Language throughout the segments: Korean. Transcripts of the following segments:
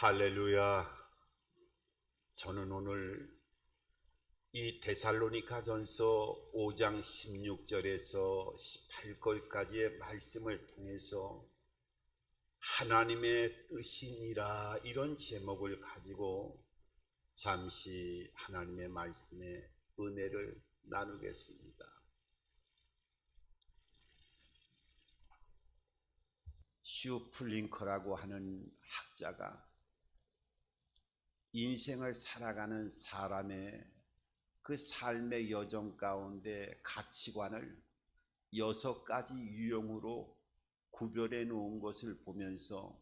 할렐루야. 저는 오늘 이 데살로니가전서 5장 16절에서 18절까지의 말씀을 통해서 하나님의 뜻이니라 이런 제목을 가지고 잠시 하나님의 말씀의 은혜를 나누겠습니다. 슈 플링커라고 하는 학자가 인생을 살아가는 사람의 그 삶의 여정 가운데 가치관을 6가지 유형으로 구별해 놓은 것을 보면서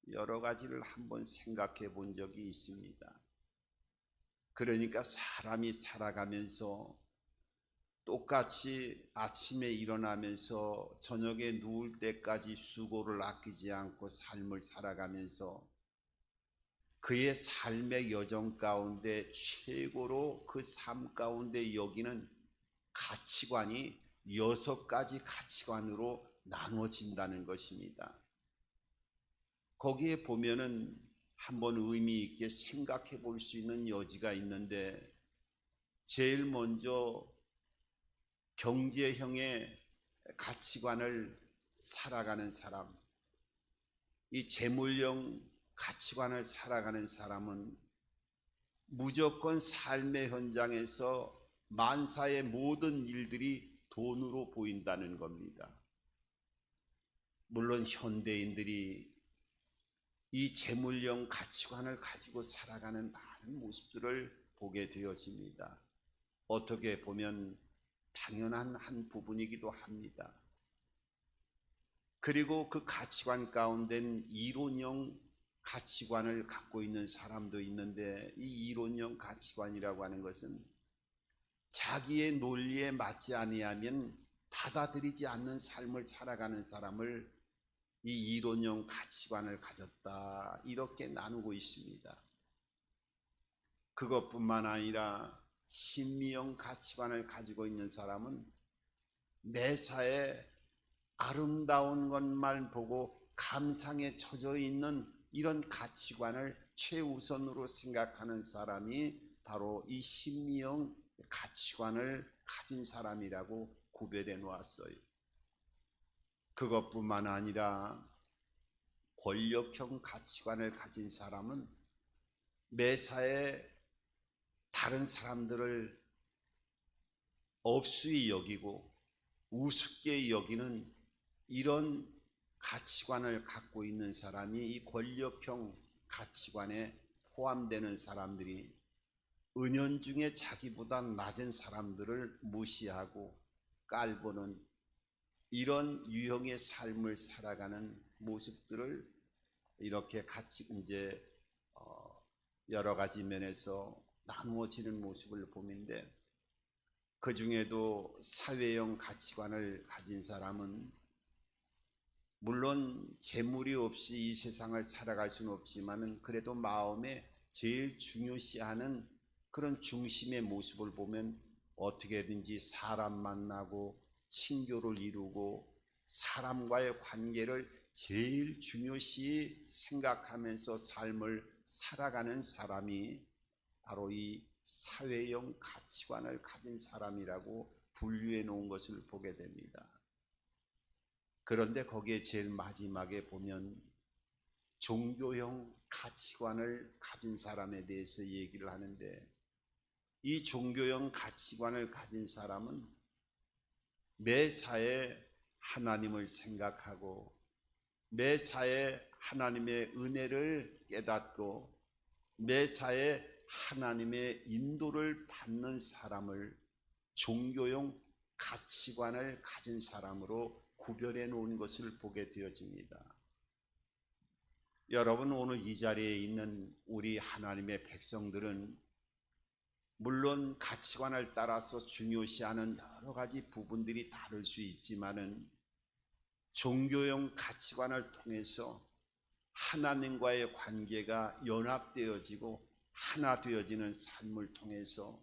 여러 가지를 한번 생각해 본 적이 있습니다. 그러니까 사람이 살아가면서 똑같이 아침에 일어나면서 저녁에 누울 때까지 수고를 아끼지 않고 삶을 살아가면서 그의 삶의 여정 가운데 최고로 그 삶 가운데 여기는 가치관이 6가지 가치관으로 나눠진다는 것입니다. 거기에 보면은 한번 의미 있게 생각해 볼 수 있는 여지가 있는데, 제일 먼저 경제형의 가치관을 살아가는 사람, 이 재물형 가치관을 살아가는 사람은 무조건 삶의 현장에서 만사의 모든 일들이 돈으로 보인다는 겁니다. 물론 현대인들이 이 재물형 가치관을 가지고 살아가는 많은 모습들을 보게 되어집니다. 어떻게 보면 당연한 한 부분이기도 합니다. 그리고 그 가치관 가운데는 이론형 가치관을 갖고 있는 사람도 있는데, 이 이론형 가치관이라고 하는 것은 자기의 논리에 맞지 아니하면 받아들이지 않는 삶을 살아가는 사람을 이 이론형 가치관을 가졌다, 이렇게 나누고 있습니다. 그것뿐만 아니라 심미형 가치관을 가지고 있는 사람은 매사에 아름다운 것만 보고 감상에 젖어 있는 이런 가치관을 최우선으로 생각하는 사람이 바로 이 심미형 가치관을 가진 사람이라고 구별해 놓았어요. 그것뿐만 아니라 권력형 가치관을 가진 사람은 매사에 다른 사람들을 업수히 여기고 우습게 여기는 이런 가치관을 갖고 있는 사람이, 이 권력형 가치관에 포함되는 사람들이 은연중에 자기보다 낮은 사람들을 무시하고 깔보는 이런 유형의 삶을 살아가는 모습들을 이렇게 같이 이제 여러 가지 면에서 나누어지는 모습을 보는데, 그 중에도 사회형 가치관을 가진 사람은 물론 재물이 없이 이 세상을 살아갈 수는 없지만은 그래도 마음에 제일 중요시하는 그런 중심의 모습을 보면 어떻게든지 사람 만나고 친교를 이루고 사람과의 관계를 제일 중요시 생각하면서 삶을 살아가는 사람이 바로 이 사회형 가치관을 가진 사람이라고 분류해 놓은 것을 보게 됩니다. 그런데 거기에 제일 마지막에 보면 종교형 가치관을 가진 사람에 대해서 얘기를 하는데, 이 종교형 가치관을 가진 사람은 매사에 하나님을 생각하고 매사에 하나님의 은혜를 깨닫고 매사에 하나님의 인도를 받는 사람을 종교형 가치관을 가진 사람으로 구별해 놓은 것을 보게 되어집니다. 여러분, 오늘 이 자리에 있는 우리 하나님의 백성들은 물론 가치관을 따라서 중요시하는 여러 가지 부분들이 다를 수 있지만은 종교형 가치관을 통해서 하나님과의 관계가 연합되어지고 하나 되어지는 삶을 통해서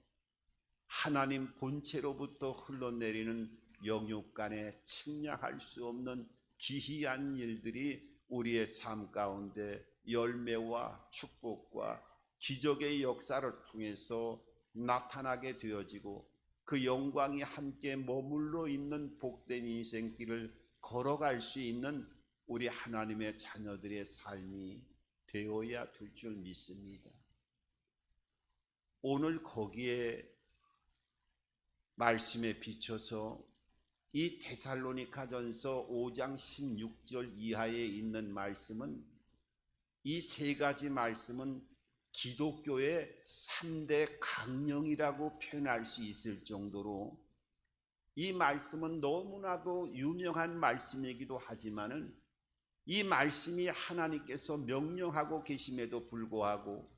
하나님 본체로부터 흘러내리는 영육 간에 측량할 수 없는 기이한 일들이 우리의 삶 가운데 열매와 축복과 기적의 역사를 통해서 나타나게 되어지고 그 영광이 함께 머물러 있는 복된 인생길을 걸어갈 수 있는 우리 하나님의 자녀들의 삶이 되어야 될 줄 믿습니다. 오늘 거기에 말씀에 비춰서 이 데살로니가전서 5장 16절 이하에 있는 말씀은, 이 세 가지 말씀은 기독교의 3대 강령이라고 표현할 수 있을 정도로 이 말씀은 너무나도 유명한 말씀이기도 하지만은 이 말씀이 하나님께서 명령하고 계심에도 불구하고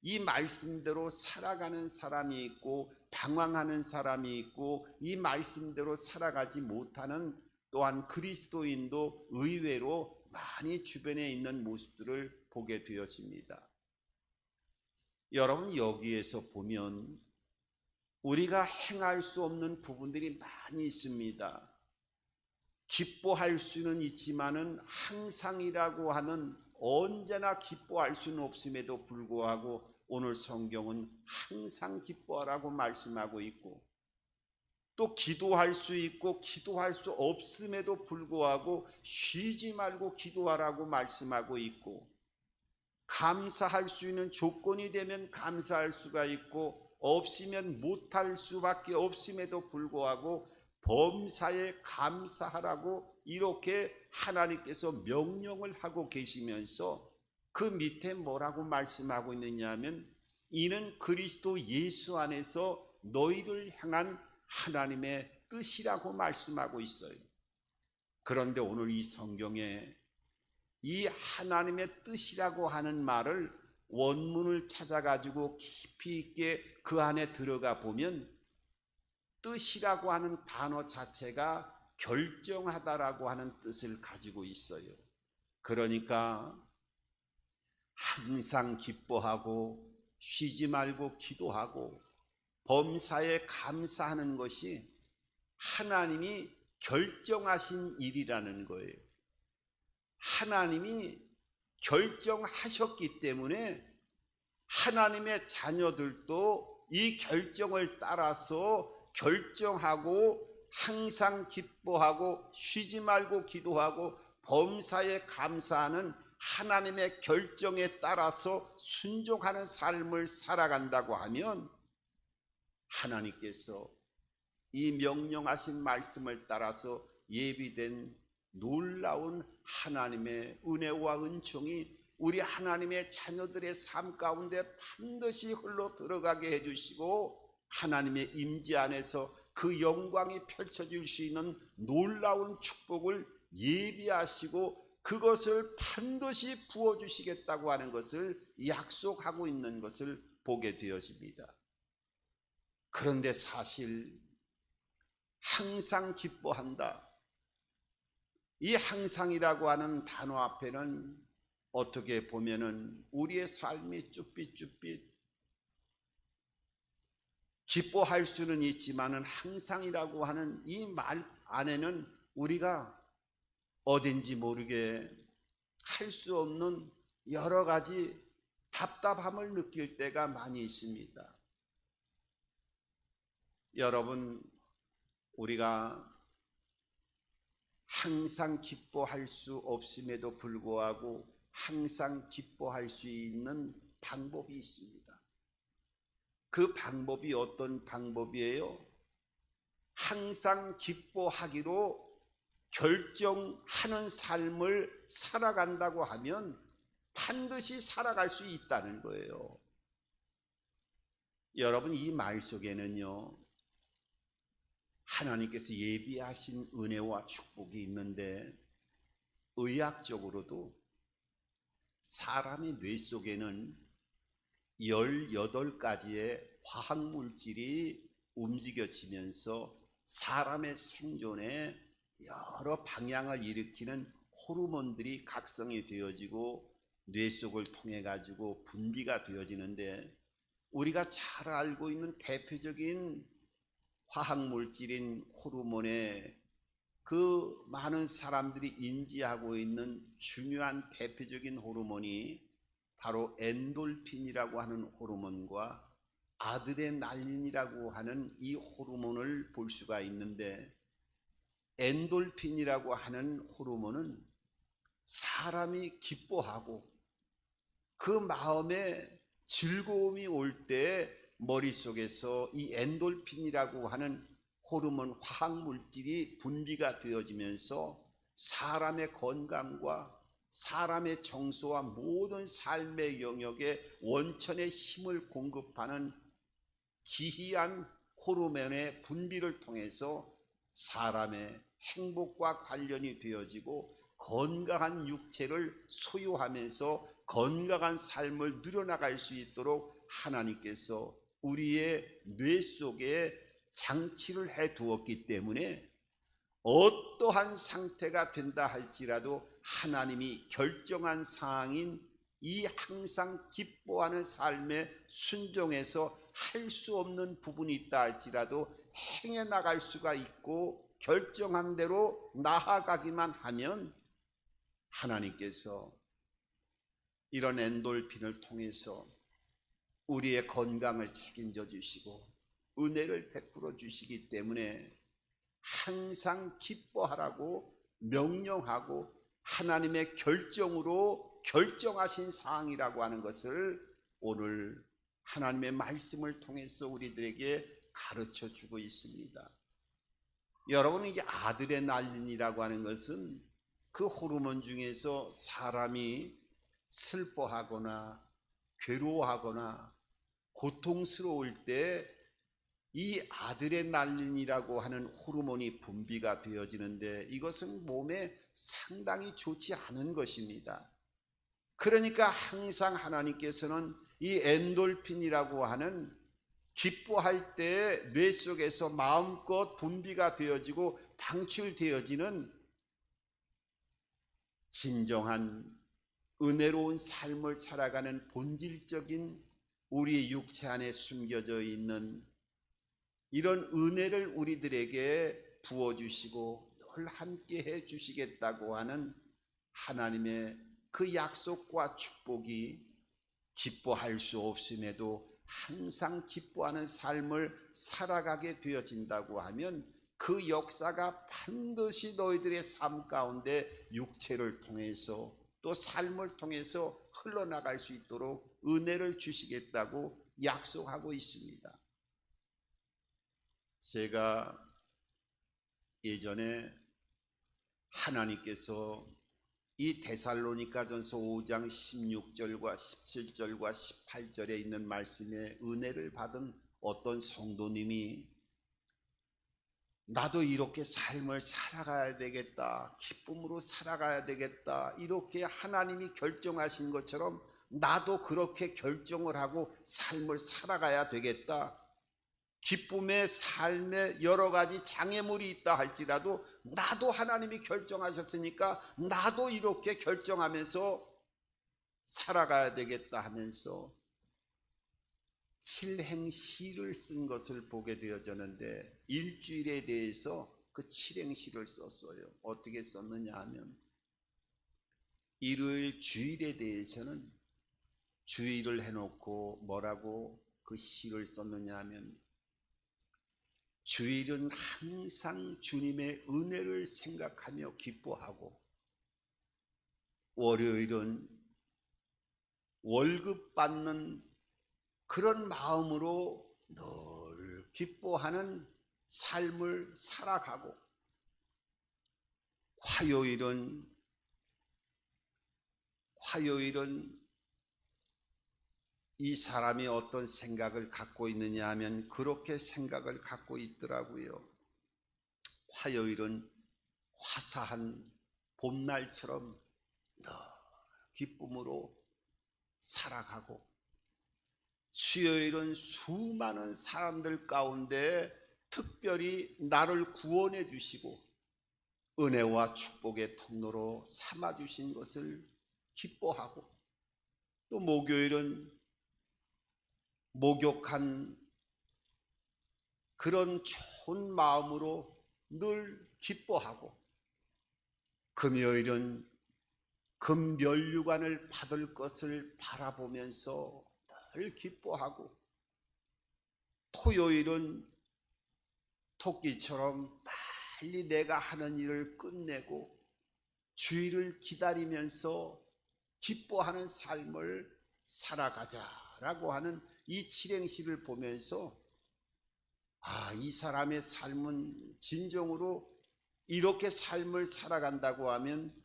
이 말씀대로 살아가는 사람이 있고 방황하는 사람이 있고 이 말씀대로 살아가지 못하는 또한 그리스도인도 의외로 많이 주변에 있는 모습들을 보게 되었습니다. 여러분, 여기에서 보면 우리가 행할 수 없는 부분들이 많이 있습니다. 기뻐할 수는 있지만은 항상이라고 하는, 언제나 기뻐할 수는 없음에도 불구하고 오늘 성경은 항상 기뻐하라고 말씀하고 있고, 또 기도할 수 있고 기도할 수 없음에도 불구하고 쉬지 말고 기도하라고 말씀하고 있고, 감사할 수 있는 조건이 되면 감사할 수가 있고 없으면 못할 수밖에 없음에도 불구하고 범사에 감사하라고 이렇게 하나님께서 명령을 하고 계시면서 그 밑에 뭐라고 말씀하고 있느냐 하면, 이는 그리스도 예수 안에서 너희를 향한 하나님의 뜻이라고 말씀하고 있어요. 그런데 오늘 이 성경에 이 하나님의 뜻이라고 하는 말을 원문을 찾아가지고 깊이 있게 그 안에 들어가 보면 뜻이라고 하는 단어 자체가 결정하다라고 하는 뜻을 가지고 있어요. 그러니까 항상 기뻐하고 쉬지 말고 기도하고 범사에 감사하는 것이 하나님이 결정하신 일이라는 거예요. 하나님이 결정하셨기 때문에 하나님의 자녀들도 이 결정을 따라서 결정하고 항상 기뻐하고 쉬지 말고 기도하고 범사에 감사하는 하나님의 결정에 따라서 순종하는 삶을 살아간다고 하면, 하나님께서 이 명령하신 말씀을 따라서 예비된 놀라운 하나님의 은혜와 은총이 우리 하나님의 자녀들의 삶 가운데 반드시 흘러 들어가게 해주시고, 하나님의 임재 안에서 그 영광이 펼쳐질 수 있는 놀라운 축복을 예비하시고 그것을 반드시 부어주시겠다고 하는 것을 약속하고 있는 것을 보게 되어집니다. 그런데 사실 항상 기뻐한다, 이 항상이라고 하는 단어 앞에는 어떻게 보면은 우리의 삶이 쭈삣쭈삣 기뻐할 수는 있지만은 항상이라고 하는 이 말 안에는 우리가 어딘지 모르게 할 수 없는 여러 가지 답답함을 느낄 때가 많이 있습니다. 여러분, 우리가 항상 기뻐할 수 없음에도 불구하고 항상 기뻐할 수 있는 방법이 있습니다. 그 방법이 어떤 방법이에요? 항상 기뻐하기로 결정하는 삶을 살아간다고 하면 반드시 살아갈 수 있다는 거예요. 여러분, 이 말 속에는요, 하나님께서 예비하신 은혜와 축복이 있는데, 의학적으로도 사람의 뇌 속에는 18가지의 화학물질이 움직여지면서 사람의 생존에 여러 방향을 일으키는 호르몬들이 각성이 되어지고 뇌 속을 통해 가지고 분비가 되어지는데, 우리가 잘 알고 있는 대표적인 화학물질인 호르몬의 그 많은 사람들이 인지하고 있는 중요한 대표적인 호르몬이 바로 엔돌핀이라고 하는 호르몬과 아드레날린이라고 하는 이 호르몬을 볼 수가 있는데, 엔돌핀이라고 하는 호르몬은 사람이 기뻐하고 그 마음에 즐거움이 올 때 머릿속에서 이 엔돌핀이라고 하는 호르몬 화학물질이 분비가 되어지면서 사람의 건강과 사람의 정서와 모든 삶의 영역에 원천의 힘을 공급하는 기이한 호르몬의 분비를 통해서 사람의 행복과 관련이 되어지고 건강한 육체를 소유하면서 건강한 삶을 누려나갈 수 있도록 하나님께서 우리의 뇌 속에 장치를 해 두었기 때문에 어떠한 상태가 된다 할지라도 하나님이 결정한 사항인 이 항상 기뻐하는 삶에 순종해서 할 수 없는 부분이 있다 할지라도 행해 나갈 수가 있고 결정한 대로 나아가기만 하면 하나님께서 이런 엔돌핀을 통해서 우리의 건강을 책임져 주시고 은혜를 베풀어 주시기 때문에 항상 기뻐하라고 명령하고 하나님의 결정으로 결정하신 사항이라고 하는 것을 오늘 하나님의 말씀을 통해서 우리들에게 가르쳐 주고 있습니다. 여러분, 이게 아드레날린이라고 하는 것은 그 호르몬 중에서 사람이 슬퍼하거나 괴로워하거나 고통스러울 때 이 아드레날린이라고 하는 호르몬이 분비가 되어지는데 이것은 몸에 상당히 좋지 않은 것입니다. 그러니까 항상 하나님께서는 이 엔돌핀이라고 하는 기뻐할 때 뇌 속에서 마음껏 분비가 되어지고 방출되어지는 진정한 은혜로운 삶을 살아가는 본질적인 우리 육체 안에 숨겨져 있는 이런 은혜를 우리들에게 부어주시고 늘 함께 해 주시겠다고 하는 하나님의 그 약속과 축복이 기뻐할 수 없음에도 항상 기뻐하는 삶을 살아가게 되어진다고 하면 그 역사가 반드시 너희들의 삶 가운데 육체를 통해서 또 삶을 통해서 흘러나갈 수 있도록 은혜를 주시겠다고 약속하고 있습니다. 제가 예전에 하나님께서 이 데살로니가전서 5장 16절과 17절과 18절에 있는 말씀에 은혜를 받은 어떤 성도님이 나도 이렇게 삶을 살아가야 되겠다, 기쁨으로 살아가야 되겠다, 이렇게 하나님이 결정하신 것처럼 나도 그렇게 결정을 하고 삶을 살아가야 되겠다, 기쁨의 삶에 여러 가지 장애물이 있다 할지라도 나도 하나님이 결정하셨으니까 나도 이렇게 결정하면서 살아가야 되겠다 하면서 칠행시를 쓴 것을 보게 되어졌는데 일주일에 대해서 그 칠행시를 썼어요. 어떻게 썼느냐 하면 일요일 주일에 대해서는 주일을 해놓고 뭐라고 그 시를 썼느냐 하면 주일은 항상 주님의 은혜를 생각하며 기뻐하고 월요일은 월급 받는 그런 마음으로 늘 기뻐하는 삶을 살아가고 화요일은 이 사람이 어떤 생각을 갖고 있느냐 하면 그렇게 생각을 갖고 있더라고요. 화요일은 화사한 봄날처럼 늘 기쁨으로 살아가고 수요일은 수많은 사람들 가운데 특별히 나를 구원해 주시고 은혜와 축복의 통로로 삼아 주신 것을 기뻐하고 또 목요일은 목욕한 그런 좋은 마음으로 늘 기뻐하고 금요일은 그 면류관을 받을 것을 바라보면서 늘 기뻐하고, 토요일은 토끼처럼 빨리 내가 하는 일을 끝내고 주일을 기다리면서 기뻐하는 삶을 살아가자라고 하는 이 칠행시를 보면서, 이 사람의 삶은 진정으로 이렇게 삶을 살아간다고 하면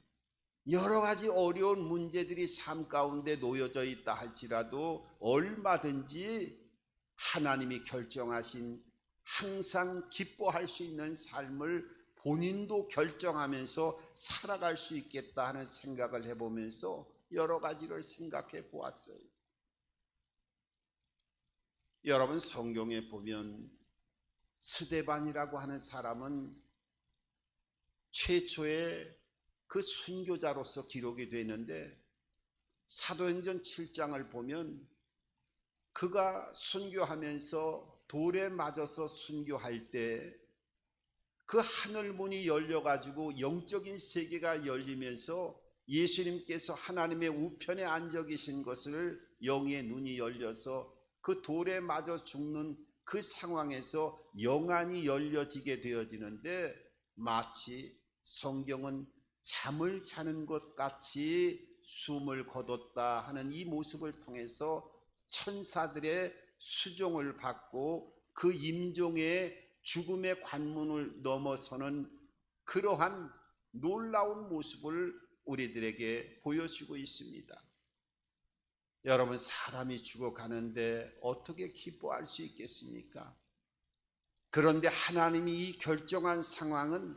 여러 가지 어려운 문제들이 삶 가운데 놓여져 있다 할지라도 얼마든지 하나님이 결정하신 항상 기뻐할 수 있는 삶을 본인도 결정하면서 살아갈 수 있겠다 하는 생각을 해보면서 여러 가지를 생각해 보았어요. 여러분, 성경에 보면 스데반이라고 하는 사람은 최초의 그 순교자로서 기록이 되는데, 사도행전 7장을 보면 그가 순교하면서 돌에 맞아서 순교할 때 그 하늘문이 열려가지고 영적인 세계가 열리면서 예수님께서 하나님의 우편에 앉아 계신 것을 영의 눈이 열려서 그 돌에 맞아 죽는 그 상황에서 영안이 열려지게 되어지는데, 마치 성경은 잠을 자는 것 같이 숨을 거뒀다 하는 이 모습을 통해서 천사들의 수종을 받고 그 임종의 죽음의 관문을 넘어서는 그러한 놀라운 모습을 우리들에게 보여주고 있습니다. 여러분, 사람이 죽어가는데 어떻게 기뻐할 수 있겠습니까? 그런데 하나님이 이 결정한 상황은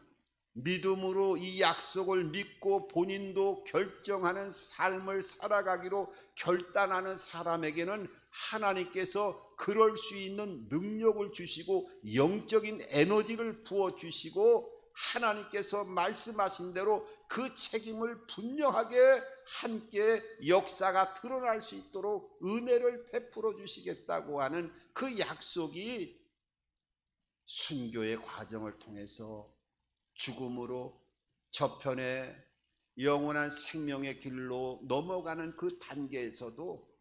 믿음으로 이 약속을 믿고 본인도 결정하는 삶을 살아가기로 결단하는 사람에게는 하나님께서 그럴 수 있는 능력을 주시고 영적인 에너지를 부어주시고, 하나님께서 말씀하신 대로 그 책임을 분명하게 함께 역사가 드러날 수 있도록 은혜를 베풀어 주시겠다고 하는 그 약속이 순교의 과정을 통해서 죽음으로 저편의 영원한 생명의 길로 넘어가는 그 단계에서도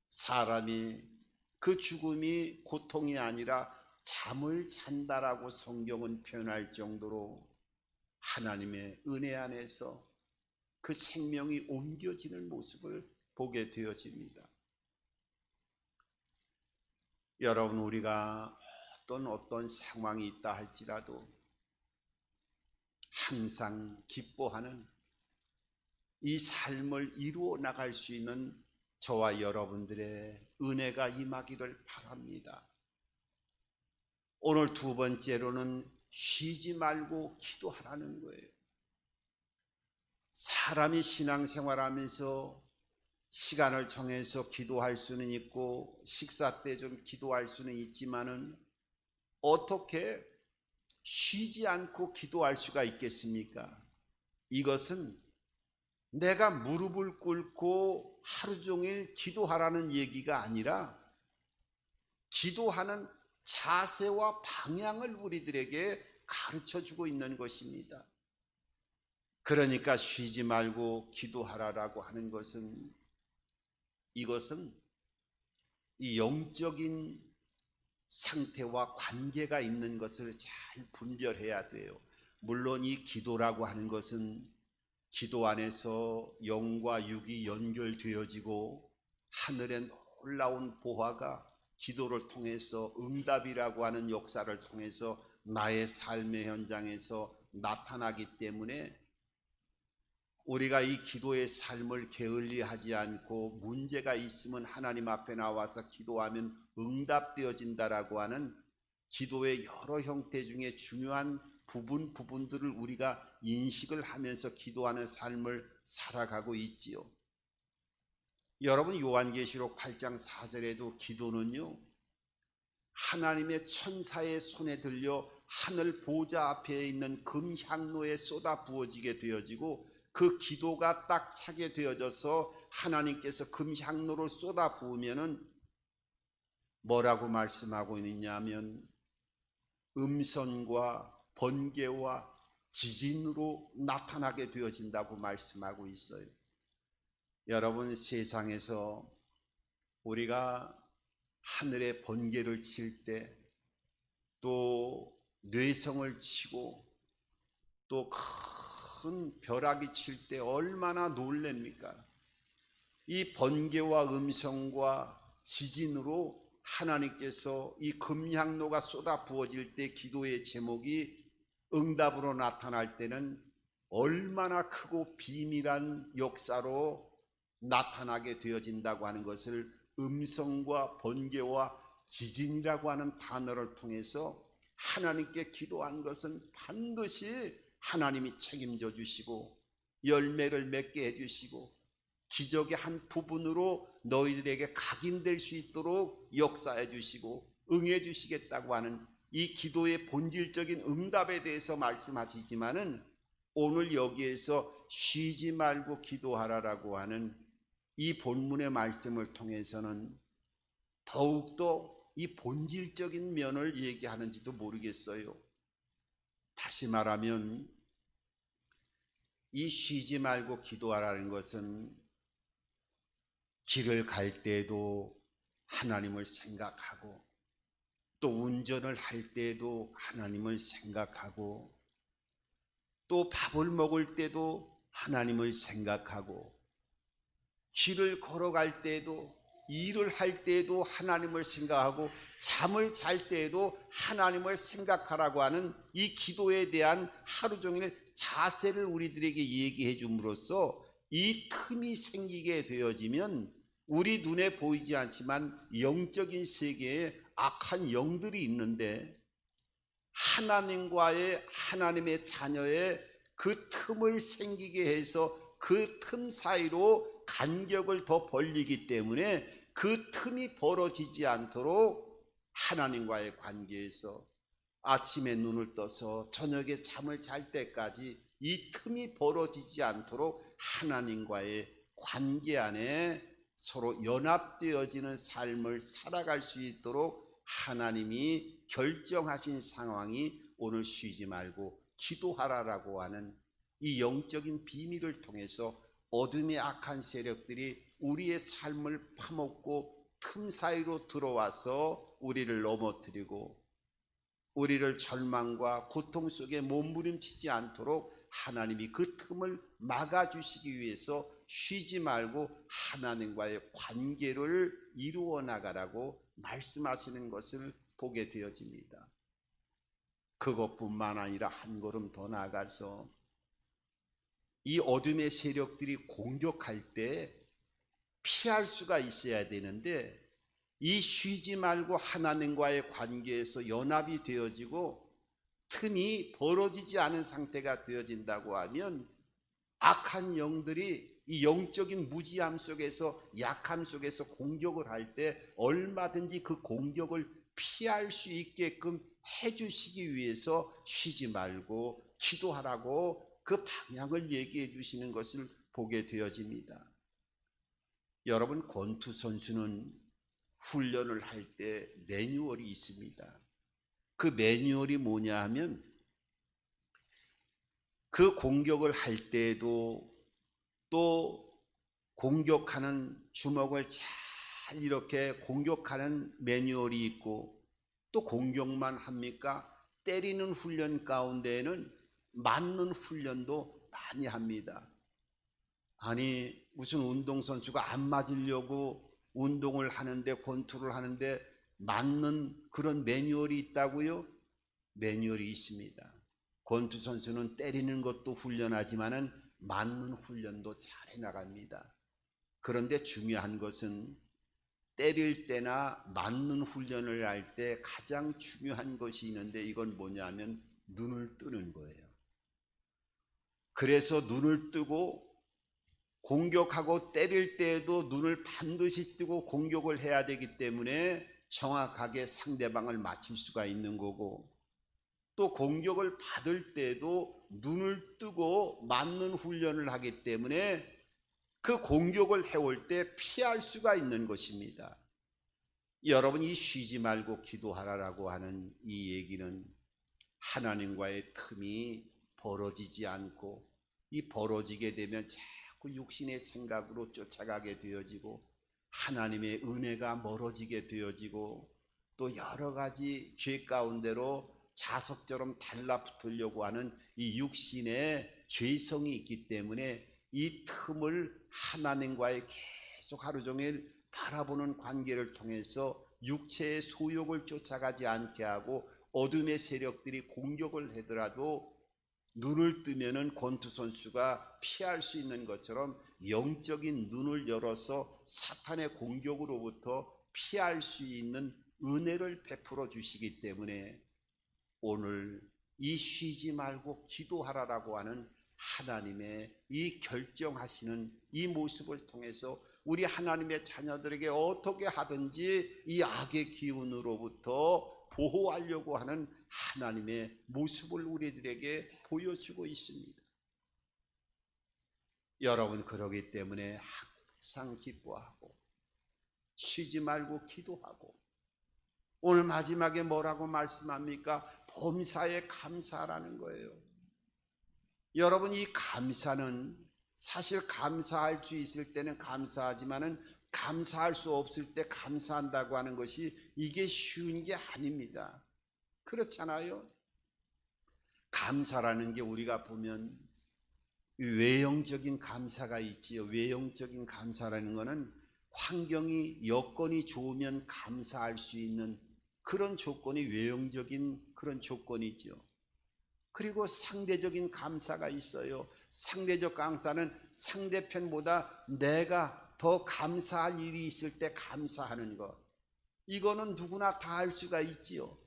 사람이 그 죽음이 고통이 아니라 잠을 잔다라고 성경은 표현할 정도로 하나님의 은혜 안에서 그 생명이 옮겨지는 모습을 보게 되어집니다. 여러분, 우리가 어떤 상황이 있다 할지라도 항상 기뻐하는 이 삶을 이루어 나갈 수 있는 저와 여러분들의 은혜가 임하기를 바랍니다. 오늘 두 번째로는 쉬지 말고 기도하라는 거예요. 사람이 신앙생활하면서 시간을 정해서 기도할 수는 있고 식사 때 좀 기도할 수는 있지만은 어떻게 쉬지 않고 기도할 수가 있겠습니까? 이것은 내가 무릎을 꿇고 하루 종일 기도하라는 얘기가 아니라 기도하는 자세와 방향을 우리들에게 가르쳐 주고 있는 것입니다. 그러니까 쉬지 말고 기도하라라고 하는 것은, 이것은 이 영적인 상태와 관계가 있는 것을 잘 분별해야 돼요. 물론 이 기도라고 하는 것은 기도 안에서 영과 육이 연결되어지고 하늘의 놀라운 보화가 기도를 통해서 응답이라고 하는 역사를 통해서 나의 삶의 현장에서 나타나기 때문에 우리가 이 기도의 삶을 게을리하지 않고 문제가 있으면 하나님 앞에 나와서 기도하면 응답되어진다라고 하는 기도의 여러 형태 중에 중요한 부분들을 우리가 인식을 하면서 기도하는 삶을 살아가고 있지요. 여러분, 요한계시록 8장 4절에도 기도는요, 하나님의 천사의 손에 들려 하늘 보좌 앞에 있는 금향로에 쏟아 부어지게 되어지고, 그 기도가 딱 차게 되어져서 하나님께서 금향로를 쏟아 부으면은 뭐라고 말씀하고 있느냐면 음선과 번개와 지진으로 나타나게 되어진다고 말씀하고 있어요. 여러분, 세상에서 우리가 하늘에 번개를 칠 때, 또 뇌성을 치고 또 큰 벼락이 칠 때 얼마나 놀랍니까? 이 번개와 음성과 지진으로 하나님께서 이 금향로가 쏟아 부어질 때 기도의 제목이 응답으로 나타날 때는 얼마나 크고 비밀한 역사로 나타나게 되어진다고 하는 것을 음성과 번개와 지진이라고 하는 단어를 통해서 하나님께 기도한 것은 반드시 하나님이 책임져 주시고 열매를 맺게 해주시고 기적의 한 부분으로 너희들에게 각인될 수 있도록 역사해 주시고 응해 주시겠다고 하는 이 기도의 본질적인 응답에 대해서 말씀하시지만은 오늘 여기에서 쉬지 말고 기도하라라고 하는 이 본문의 말씀을 통해서는 더욱더 이 본질적인 면을 얘기하는지도 모르겠어요. 다시 말하면 이 쉬지 말고 기도하라는 것은 길을 갈 때에도 하나님을 생각하고 또 운전을 할 때에도 하나님을 생각하고 또 밥을 먹을 때도 하나님을 생각하고 길을 걸어갈 때에도 일을 할 때에도 하나님을 생각하고 잠을 잘 때에도 하나님을 생각하라고 하는 이 기도에 대한 하루 종일 자세를 우리들에게 얘기해 줌으로써 이 틈이 생기게 되어지면 우리 눈에 보이지 않지만 영적인 세계에 악한 영들이 있는데 하나님의 자녀의 그 틈을 생기게 해서 그 틈 사이로 간격을 더 벌리기 때문에 그 틈이 벌어지지 않도록 하나님과의 관계에서 아침에 눈을 떠서 저녁에 잠을 잘 때까지 이 틈이 벌어지지 않도록 하나님과의 관계 안에 서로 연합되어지는 삶을 살아갈 수 있도록 하나님이 결정하신 상황이 오늘 쉬지 말고 기도하라라고 하는 이 영적인 비밀을 통해서 어둠의 악한 세력들이 우리의 삶을 파먹고 틈 사이로 들어와서 우리를 넘어뜨리고 우리를 절망과 고통 속에 몸부림치지 않도록 하나님이 그 틈을 막아주시기 위해서 쉬지 말고 하나님과의 관계를 이루어 나가라고 말씀하시는 것을 보게 되어집니다. 그것뿐만 아니라 한 걸음 더 나아가서 이 어둠의 세력들이 공격할 때 피할 수가 있어야 되는데 이 쉬지 말고 하나님과의 관계에서 연합이 되어지고 틈이 벌어지지 않은 상태가 되어진다고 하면 악한 영들이 이 영적인 무지함 속에서 약함 속에서 공격을 할 때 얼마든지 그 공격을 피할 수 있게끔 해주시기 위해서 쉬지 말고 기도하라고 그 방향을 얘기해 주시는 것을 보게 되어집니다. 여러분, 권투 선수는 훈련을 할 때 매뉴얼이 있습니다. 그 매뉴얼이 뭐냐 하면 그 공격을 할 때에도 또 공격하는 주먹을 잘 이렇게 공격하는 매뉴얼이 있고 또 공격만 합니까? 때리는 훈련 가운데에는 맞는 훈련도 많이 합니다. 아니 무슨 운동선수가 안 맞으려고 운동을 하는데 권투를 하는데 맞는 그런 매뉴얼이 있다고요? 매뉴얼이 있습니다. 권투 선수는 때리는 것도 훈련하지만은 맞는 훈련도 잘 해나갑니다. 그런데 중요한 것은 때릴 때나 맞는 훈련을 할 때 가장 중요한 것이 있는데 이건 뭐냐면 눈을 뜨는 거예요. 그래서 눈을 뜨고 공격하고 때릴 때에도 눈을 반드시 뜨고 공격을 해야 되기 때문에 정확하게 상대방을 맞출 수가 있는 거고 또 공격을 받을 때도 눈을 뜨고 맞는 훈련을 하기 때문에 그 공격을 해올 때 피할 수가 있는 것입니다. 여러분이 쉬지 말고 기도하라라고 하는 이 얘기는 하나님과의 틈이 벌어지지 않고 이 벌어지게 되면 자꾸 자꾸 육신의 생각으로 쫓아가게 되어지고 하나님의 은혜가 멀어지게 되어지고 또 여러 가지 죄 가운데로 자석처럼 달라붙으려고 하는 이 육신의 죄성이 있기 때문에 이 틈을 하나님과의 계속 하루 종일 바라보는 관계를 통해서 육체의 소욕을 쫓아가지 않게 하고 어둠의 세력들이 공격을 하더라도 눈을 뜨면은 권투 선수가 피할 수 있는 것처럼 영적인 눈을 열어서 사탄의 공격으로부터 피할 수 있는 은혜를 베풀어 주시기 때문에 오늘 이 쉬지 말고 기도하라라고 하는 하나님의 이 결정하시는 이 모습을 통해서 우리 하나님의 자녀들에게 어떻게 하든지 이 악의 기운으로부터 보호하려고 하는 하나님의 모습을 우리들에게 보여주고 있습니다. 여러분, 그러기 때문에 항상 기뻐하고 쉬지 말고 기도하고, 오늘 마지막에 뭐라고 말씀합니까? 범사에 감사하라는 거예요. 여러분, 이 감사는 사실 감사할 수 있을 때는 감사하지만은 감사할 수 없을 때 감사한다고 하는 것이 이게 쉬운 게 아닙니다. 그렇잖아요. 감사라는 게 우리가 보면 외형적인 감사가 있지요. 외형적인 감사라는 것은 환경이 여건이 좋으면 감사할 수 있는 그런 조건이 외형적인 그런 조건이죠. 그리고 상대적인 감사가 있어요. 상대적 감사는 상대편보다 내가 더 감사할 일이 있을 때 감사하는 것, 이거는 누구나 다 할 수가 있지요.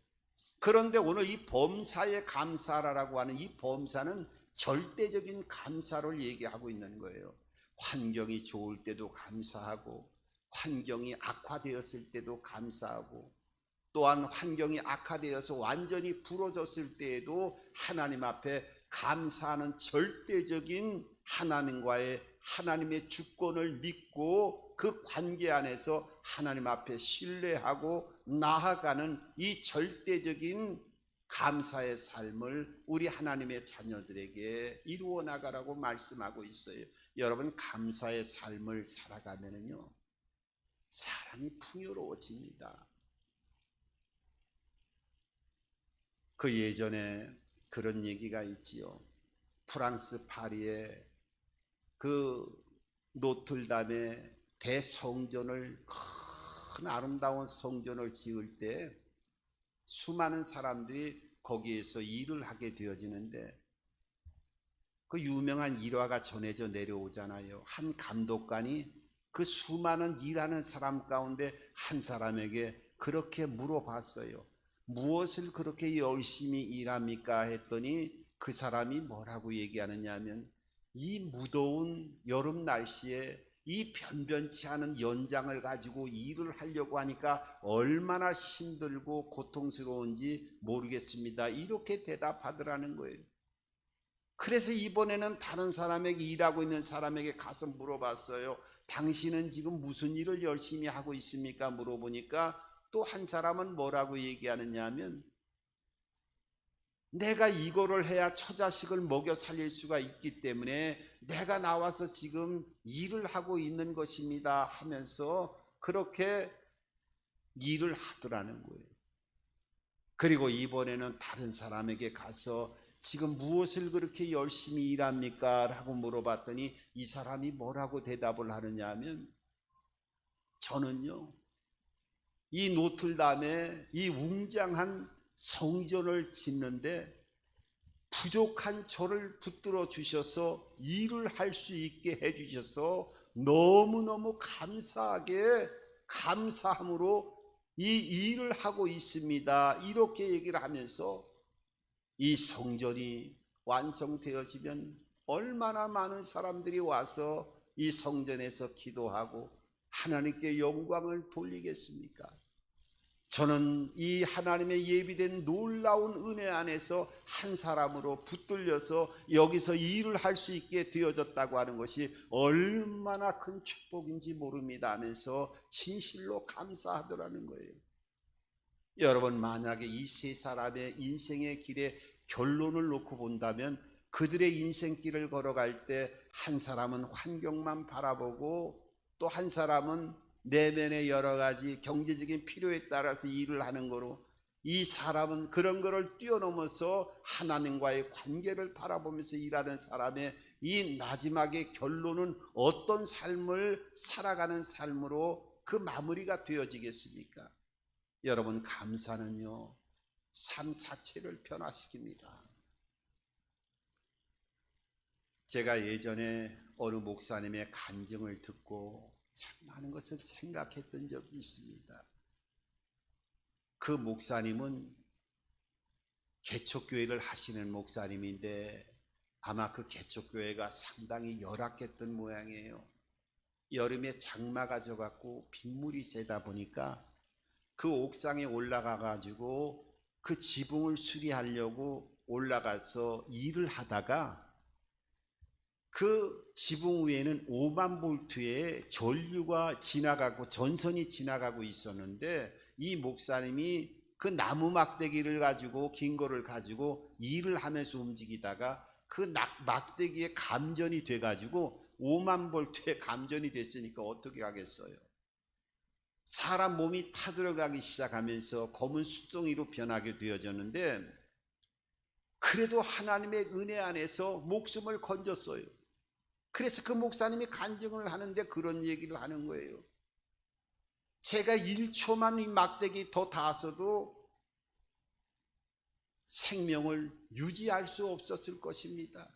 그런데 오늘 이 범사에 감사라고 하는 이 범사는 절대적인 감사를 얘기하고 있는 거예요. 환경이 좋을 때도 감사하고, 환경이 악화되었을 때도 감사하고, 또한 환경이 악화되어서 완전히 부러졌을 때에도 하나님 앞에 감사하는 절대적인 하나님의 주권을 믿고 그 관계 안에서 하나님 앞에 신뢰하고 나아가는 이 절대적인 감사의 삶을 우리 하나님의 자녀들에게 이루어 나가라고 말씀하고 있어요. 여러분, 감사의 삶을 살아가면요, 사람이 풍요로워집니다. 그 예전에 그런 얘기가 있지요. 프랑스 파리에 그 노틀담의 대성전을, 큰 아름다운 성전을 지을 때 수많은 사람들이 거기에서 일을 하게 되어지는데, 그 유명한 일화가 전해져 내려오잖아요. 한 감독관이 그 수많은 일하는 사람 가운데 한 사람에게 그렇게 물어봤어요. 무엇을 그렇게 열심히 일합니까? 했더니 그 사람이 뭐라고 얘기하느냐 하면, 이 무더운 여름 날씨에 이 변변치 않은 연장을 가지고 일을 하려고 하니까 얼마나 힘들고 고통스러운지 모르겠습니다. 이렇게 대답하더라는 거예요. 그래서 이번에는 다른 사람에게, 일하고 있는 사람에게 가서 물어봤어요. 당신은 지금 무슨 일을 열심히 하고 있습니까? 물어보니까 또 한 사람은 뭐라고 얘기하느냐 하면, 내가 이거를 해야 처자식을 먹여 살릴 수가 있기 때문에 내가 나와서 지금 일을 하고 있는 것입니다 하면서 그렇게 일을 하더라는 거예요. 그리고 이번에는 다른 사람에게 가서 지금 무엇을 그렇게 열심히 일합니까? 라고 물어봤더니 이 사람이 뭐라고 대답을 하느냐 하면, 저는요, 이 노틀담에 이 웅장한 성전을 짓는데 부족한 저를 붙들어 주셔서 일을 할 수 있게 해 주셔서 너무너무 감사하게, 감사함으로 이 일을 하고 있습니다. 이렇게 얘기를 하면서 이 성전이 완성되어지면 얼마나 많은 사람들이 와서 이 성전에서 기도하고 하나님께 영광을 돌리겠습니까? 저는 이 하나님의 예비된 놀라운 은혜 안에서 한 사람으로 붙들려서 여기서 일을 할 수 있게 되어졌다고 하는 것이 얼마나 큰 축복인지 모릅니다 하면서 진실로 감사하더라는 거예요. 여러분, 만약에 이 세 사람의 인생의 길에 결론을 놓고 본다면 그들의 인생길을 걸어갈 때 한 사람은 환경만 바라보고 또 한 사람은 내면의 여러 가지 경제적인 필요에 따라서 일을 하는 거로, 이 사람은 그런 거를 뛰어넘어서 하나님과의 관계를 바라보면서 일하는 사람의 이 마지막의 결론은 어떤 삶을 살아가는 삶으로 그 마무리가 되어지겠습니까? 여러분, 감사는요, 삶 자체를 변화시킵니다. 제가 예전에 어느 목사님의 간증을 듣고 참 많은 것을 생각했던 적이 있습니다. 그 목사님은 개척교회를 하시는 목사님인데 아마 그 개척교회가 상당히 열악했던 모양이에요. 여름에 장마가 져갖고 빗물이 새다 보니까 그 옥상에 올라가 가지고 그 지붕을 수리하려고 올라가서 일을 하다가 그 지붕 위에는 5만 볼트의 전류가 지나가고 전선이 지나가고 있었는데 이 목사님이 그 나무 막대기를 가지고 긴 거를 가지고 일을 하면서 움직이다가 그 막대기에 감전이 돼 가지고 5만 볼트에 감전이 됐으니까 어떻게 하겠어요? 사람 몸이 타들어가기 시작하면서 검은 숫덩이로 변하게 되어졌는데 그래도 하나님의 은혜 안에서 목숨을 건졌어요. 그래서 그 목사님이 간증을 하는데 그런 얘기를 하는 거예요. 제가 1초만 이 막대기 더 닿았어도 생명을 유지할 수 없었을 것입니다.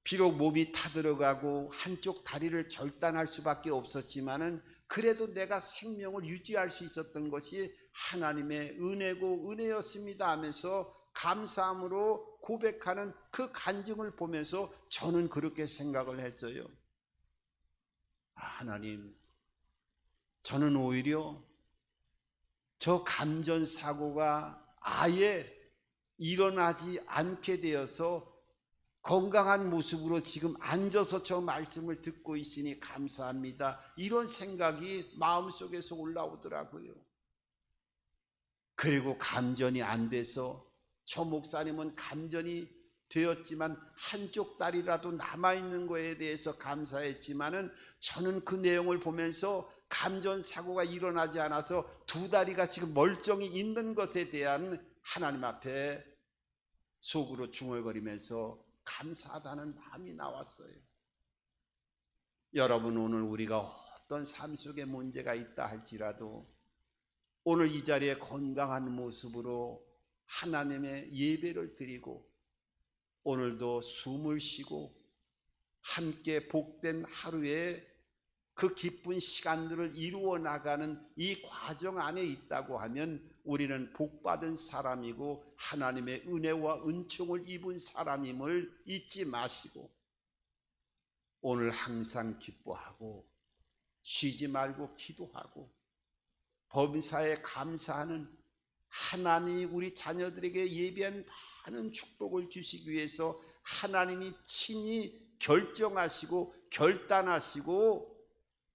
비록 몸이 타들어가고 한쪽 다리를 절단할 수밖에 없었지만은 그래도 내가 생명을 유지할 수 있었던 것이 하나님의 은혜고 은혜였습니다 하면서 감사함으로 고백하는 그 간증을 보면서 저는 그렇게 생각을 했어요. 하나님, 저는 오히려 저 감전 사고가 아예 일어나지 않게 되어서 건강한 모습으로 지금 앉아서 저 말씀을 듣고 있으니 감사합니다. 이런 생각이 마음속에서 올라오더라고요. 그리고 감전이 안 돼서 저 목사님은 감전이 되었지만 한쪽 다리라도 남아있는 거에 대해서 감사했지만은 저는 그 내용을 보면서 감전 사고가 일어나지 않아서 두 다리가 지금 멀쩡히 있는 것에 대한 하나님 앞에 속으로 중얼거리면서 감사하다는 마음이 나왔어요. 여러분, 오늘 우리가 어떤 삶 속에 문제가 있다 할지라도 오늘 이 자리에 건강한 모습으로 하나님의 예배를 드리고 오늘도 숨을 쉬고 함께 복된 하루에 그 기쁜 시간들을 이루어 나가는 이 과정 안에 있다고 하면 우리는 복받은 사람이고 하나님의 은혜와 은총을 입은 사람임을 잊지 마시고 오늘 항상 기뻐하고 쉬지 말고 기도하고 범사에 감사하는 하나님이 우리 자녀들에게 예비한 많은 축복을 주시기 위해서 하나님이 친히 결정하시고 결단하시고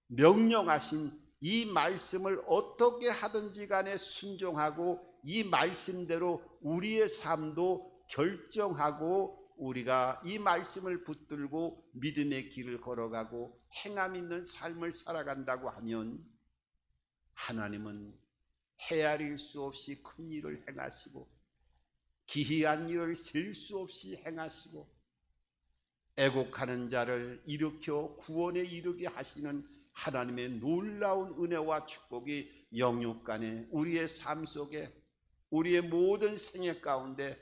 명령하신 이 말씀을 어떻게 하든지 간에 순종하고 이 말씀대로 우리의 삶도 결정하고 우리가 이 말씀을 붙들고 믿음의 길을 걸어가고 행함 있는 삶을 살아간다고 하면 하나님은 헤아릴 수 없이 큰 일을 행하시고 기이한 일을 셀 수 없이 행하시고 애곡하는 자를 일으켜 구원에 이르게 하시는 하나님의 놀라운 은혜와 축복이 영육간에 우리의 삶 속에 우리의 모든 생애 가운데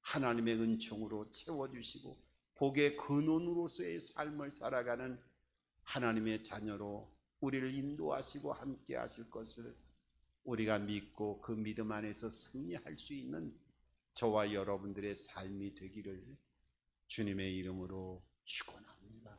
하나님의 은총으로 채워주시고 복의 근원으로서의 삶을 살아가는 하나님의 자녀로 우리를 인도하시고 함께 하실 것을 우리가 믿고 그 믿음 안에서 승리할 수 있는 저와 여러분들의 삶이 되기를 주님의 이름으로 축원합니다.